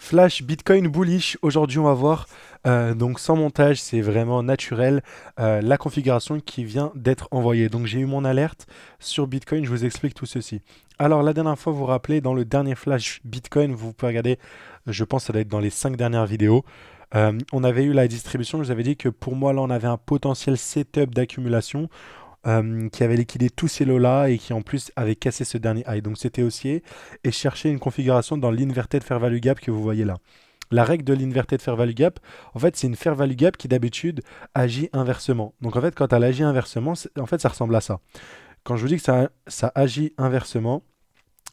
Flash Bitcoin bullish. Aujourd'hui, on va voir, donc sans montage, c'est vraiment naturel, la configuration qui vient d'être envoyée. Donc, j'ai eu mon alerte sur Bitcoin. Je vous explique tout ceci. Alors, la dernière fois, vous vous rappelez, dans le dernier Flash Bitcoin, vous pouvez regarder, je pense que ça doit être dans les 5 dernières vidéos. On avait eu la distribution. Je vous avais dit que pour moi, là, on avait un potentiel setup d'accumulation qui avait liquidé tous ces lots-là et qui en plus avait cassé ce dernier high. Donc c'était haussier et chercher une configuration dans l'inverted fair value gap que vous voyez là. La règle de l'inverted fair value gap, en fait, c'est une fair value gap qui d'habitude agit inversement. Donc en fait, quand elle agit inversement, en fait, ça ressemble à ça. Quand je vous dis que ça agit inversement,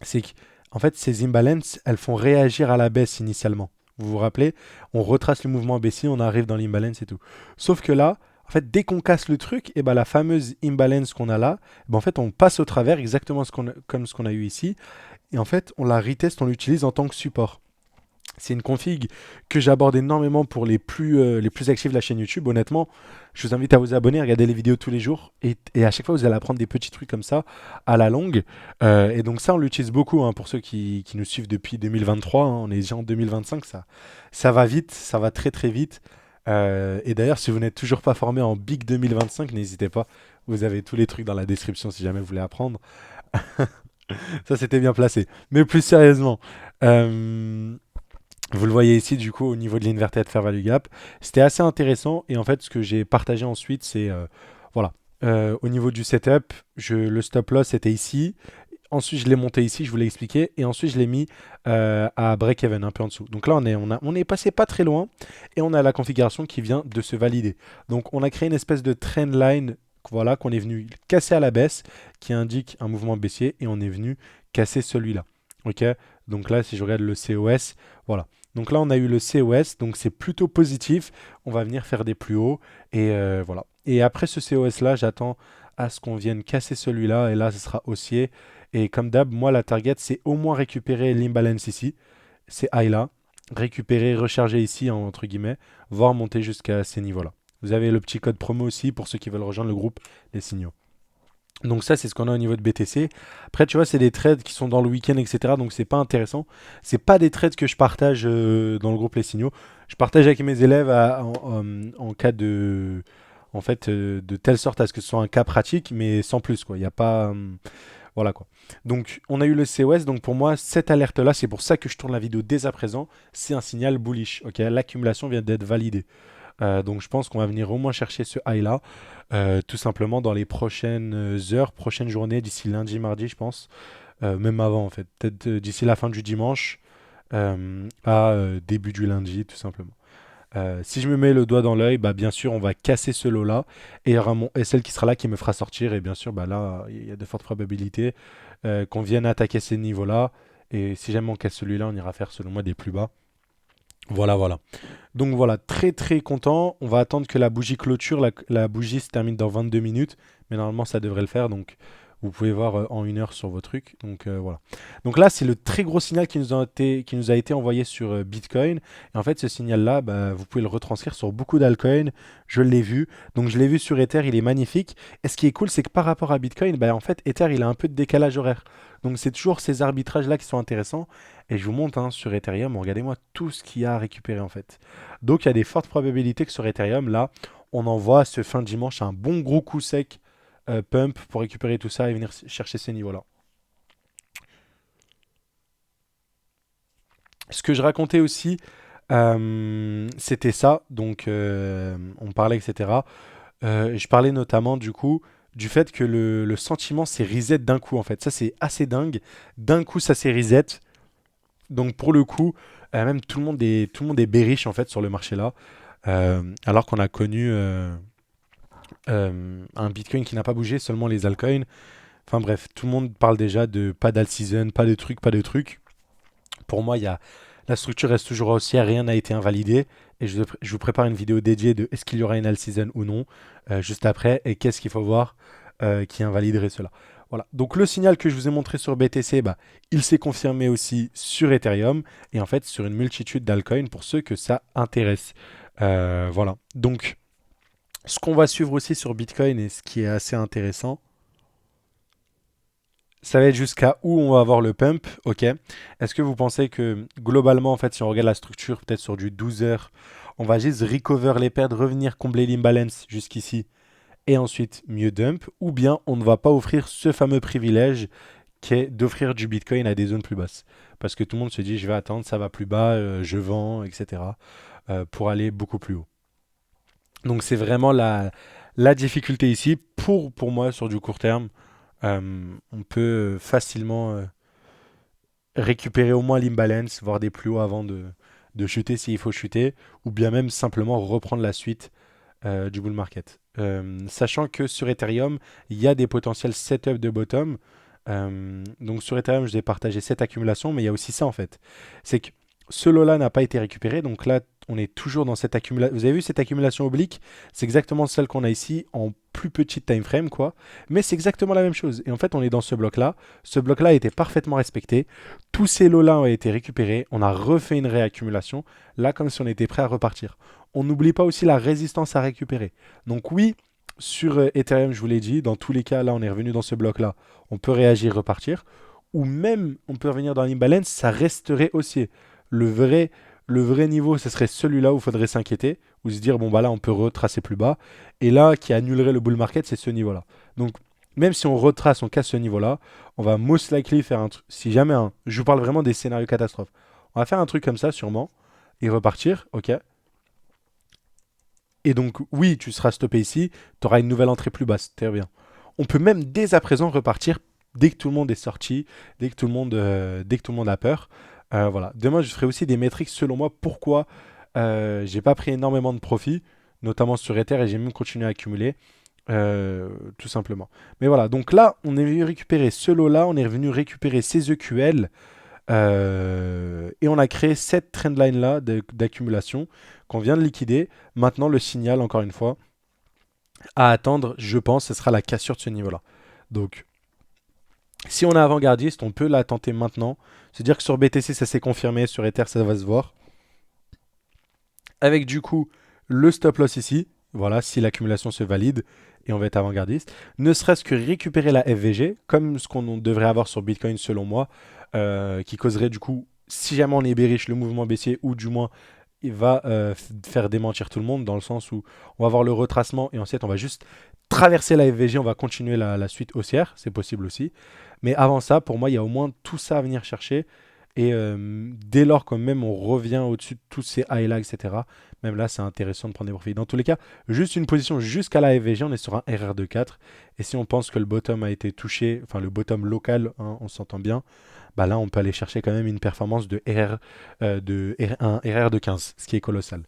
c'est que en fait, ces imbalances, elles font réagir à la baisse initialement. Vous vous rappelez, on retrace le mouvement baissier, on arrive dans l'imbalance et tout. Sauf que là, en fait, dès qu'on casse le truc, et ben la fameuse imbalance qu'on a là, ben en fait, on passe au travers exactement comme ce qu'on a eu ici. Et en fait, on la reteste, on l'utilise en tant que support. C'est une config que j'aborde énormément pour les plus actifs de la chaîne YouTube. Honnêtement, je vous invite à vous abonner, à regarder les vidéos tous les jours. Et à chaque fois, vous allez apprendre des petits trucs comme ça à la longue. Et donc ça, on l'utilise beaucoup pour ceux qui nous suivent depuis 2023. On est déjà en 2025. Ça va vite, ça va très très vite. Et d'ailleurs, si vous n'êtes toujours pas formé en Big 2025, n'hésitez pas. Vous avez tous les trucs dans la description si jamais vous voulez apprendre. Ça, c'était bien placé. Mais plus sérieusement, euh, vous le voyez ici, du coup, au niveau de l'inverted fair value gap. C'était assez intéressant. Et en fait, ce que j'ai partagé ensuite, c'est voilà. Au niveau du setup, le stop loss était ici. Ensuite, je l'ai monté ici, je vous l'ai expliqué. Et ensuite, je l'ai mis à break-even, un peu en dessous. Donc là, on est passé pas très loin. Et on a la configuration qui vient de se valider. Donc, on a créé une espèce de trend line, voilà, qu'on est venu casser à la baisse, qui indique un mouvement baissier. Et on est venu casser celui-là. Ok. Donc là, si je regarde le COS, voilà. Donc là, on a eu le COS, donc c'est plutôt positif. On va venir faire des plus hauts. Et voilà. Et après ce COS-là, j'attends à ce qu'on vienne casser celui-là. Et là, ce sera haussier. Et comme d'hab, moi, la target, c'est au moins récupérer l'imbalance ici. C'est high là. Récupérer, recharger ici, entre guillemets, voire monter jusqu'à ces niveaux-là. Vous avez le petit code promo aussi pour ceux qui veulent rejoindre le groupe Les Signaux. Donc ça, c'est ce qu'on a au niveau de BTC. Après, tu vois, c'est des trades qui sont dans le week-end, etc. Donc c'est pas intéressant. C'est pas des trades que je partage dans le groupe Les Signaux. Je partage avec mes élèves en cas de, en fait, de telle sorte à ce que ce soit un cas pratique, mais sans plus, quoi. Il n'y a pas, voilà quoi. Donc on a eu le COS. Donc pour moi, cette alerte-là, c'est pour ça que je tourne la vidéo dès à présent. C'est un signal bullish. Ok, l'accumulation vient d'être validée. Donc je pense qu'on va venir au moins chercher ce high là, tout simplement dans les prochaines heures, prochaines journées, d'ici lundi, mardi, je pense. Même avant en fait, peut-être d'ici la fin du dimanche à début du lundi, tout simplement. Si je me mets le doigt dans l'œil, bah, bien sûr, on va casser ce lot-là et, et celle qui sera là qui me fera sortir. Et bien sûr, bah, là, il y a de fortes probabilités qu'on vienne attaquer ces niveaux-là. Et si jamais on casse celui-là, on ira faire, selon moi, des plus bas. Voilà, voilà. Donc voilà, très très content. On va attendre que la bougie clôture. La bougie se termine dans 22 minutes. Mais normalement, ça devrait le faire. Donc vous pouvez voir en 1 heure sur vos trucs. Donc voilà. Donc là, c'est le très gros signal qui nous a été envoyé sur Bitcoin. Et en fait, ce signal-là, bah, vous pouvez le retranscrire sur beaucoup d'altcoins. Je l'ai vu. Donc je l'ai vu sur Ether, il est magnifique. Et ce qui est cool, c'est que par rapport à Bitcoin, bah, en fait, Ether, il a un peu de décalage horaire. Donc c'est toujours ces arbitrages-là qui sont intéressants. Et je vous montre sur Ethereum, regardez-moi tout ce qu'il y a à récupérer en fait. Donc il y a des fortes probabilités que sur Ethereum, là, on envoie ce fin de dimanche un bon gros coup sec pump pour récupérer tout ça et venir chercher ces niveaux-là. Ce que je racontais aussi, c'était ça. Donc on parlait, etc. Je parlais notamment du coup du fait que le sentiment s'est reset d'un coup en fait. Ça c'est assez dingue. D'un coup ça s'est reset. Donc pour le coup, même tout le monde est bearish en fait sur le marché là. Alors qu'on a connu un Bitcoin qui n'a pas bougé, seulement les altcoins. Enfin bref, tout le monde parle déjà de pas d'alt season, pas de trucs, pas de trucs. Pour moi, la structure reste toujours haussière, rien n'a été invalidé. Et je vous prépare une vidéo dédiée de est-ce qu'il y aura une alt season ou non, juste après, et qu'est-ce qu'il faut voir qui invaliderait cela. Voilà. Donc le signal que je vous ai montré sur BTC, bah, il s'est confirmé aussi sur Ethereum et en fait sur une multitude d'altcoins pour ceux que ça intéresse. Voilà. Donc ce qu'on va suivre aussi sur Bitcoin et ce qui est assez intéressant, Ça va être jusqu'à où on va avoir le pump, ok. Est-ce que vous pensez que globalement, en fait, si on regarde la structure, peut-être sur du 12 heures, on va juste recover les pertes, revenir combler l'imbalance jusqu'ici et ensuite mieux dump, ou bien on ne va pas offrir ce fameux privilège qui est d'offrir du Bitcoin à des zones plus basses. Parce que tout le monde se dit, je vais attendre, ça va plus bas, je vends, etc. Pour aller beaucoup plus haut. Donc c'est vraiment la difficulté ici. Pour moi, sur du court terme, on peut facilement récupérer au moins l'imbalance, voir des plus hauts avant de chuter s'il faut chuter, ou bien même simplement reprendre la suite du bull market. Sachant que sur Ethereum, il y a des potentiels setup de bottom. Donc sur Ethereum, je vais partager cette accumulation, mais il y a aussi ça en fait. C'est que ce lot-là n'a pas été récupéré, donc là, on est toujours dans cette accumulation. Vous avez vu cette accumulation oblique? C'est exactement celle qu'on a ici en plus petite time frame, quoi. Mais c'est exactement la même chose. Et en fait, on est dans ce bloc-là. Ce bloc-là a été parfaitement respecté. Tous ces lots-là ont été récupérés. On a refait une réaccumulation. Là, comme si on était prêt à repartir. On n'oublie pas aussi la résistance à récupérer. Donc oui, sur Ethereum, je vous l'ai dit, dans tous les cas, là, on est revenu dans ce bloc-là. On peut réagir, repartir. Ou même, on peut revenir dans l'imbalance, ça resterait haussier. Le vrai, le vrai niveau, ce serait celui-là où il faudrait s'inquiéter, ou se dire, bon, bah là, on peut retracer plus bas. Et là, qui annulerait le bull market, c'est ce niveau-là. Donc, même si on retrace, on casse ce niveau-là, on va most likely faire un truc. Si jamais, je vous parle vraiment des scénarios catastrophes. On va faire un truc comme ça, sûrement, et repartir, ok. Et donc, oui, tu seras stoppé ici, tu auras une nouvelle entrée plus basse. Très bien. On peut même dès à présent repartir dès que tout le monde est sorti, dès que tout le monde a peur. Voilà. Demain, je ferai aussi des métriques selon moi. Pourquoi j'ai pas pris énormément de profit, notamment sur Ether, et j'ai même continué à accumuler. Tout simplement. Mais voilà, donc là, on est venu récupérer ce lot-là, on est revenu récupérer ces EQL, et on a créé cette trendline-là d'accumulation qu'on vient de liquider. Maintenant, le signal, encore une fois, à attendre, je pense, ce sera la cassure de ce niveau-là. Donc, si on est avant-gardiste, on peut la tenter maintenant. C'est-à-dire que sur BTC, ça s'est confirmé, sur Ether, ça va se voir. Avec du coup le stop loss ici, voilà, si l'accumulation se valide et on va être avant-gardiste. Ne serait-ce que récupérer la FVG, comme ce qu'on devrait avoir sur Bitcoin selon moi, qui causerait du coup, si jamais on est bearish, le mouvement baissier, ou du moins il va faire démentir tout le monde, dans le sens où on va avoir le retracement et ensuite on va juste traverser la FVG, on va continuer la suite haussière, c'est possible aussi. Mais avant ça, pour moi, il y a au moins tout ça à venir chercher. Et dès lors que même on revient au-dessus de tous ces high-là, etc., même là, c'est intéressant de prendre des profits. Dans tous les cas, juste une position jusqu'à la FVG, on est sur un RR de 4. Et si on pense que le bottom a été touché, enfin le bottom local, hein, on s'entend bien, bah là, on peut aller chercher quand même une performance de RR, un RR de 15, ce qui est colossal.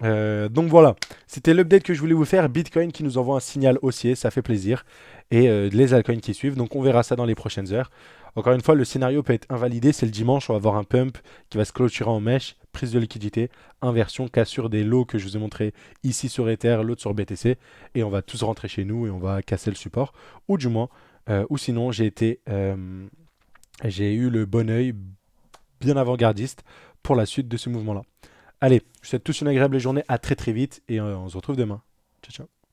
Donc voilà, c'était l'update que je voulais vous faire. Bitcoin qui nous envoie un signal haussier, ça fait plaisir. Et les altcoins qui suivent, donc on verra ça dans les prochaines heures. Encore une fois, le scénario peut être invalidé. C'est le dimanche, on va avoir un pump qui va se clôturer en mèche, prise de liquidité, inversion, cassure des lots que je vous ai montré ici sur Ether, l'autre sur BTC. Et on va tous rentrer chez nous et on va casser le support. Ou du moins, ou sinon, j'ai eu le bon oeil bien avant-gardiste pour la suite de ce mouvement-là. Allez, je vous souhaite tous une agréable journée, à très très vite et on se retrouve demain. Ciao ciao.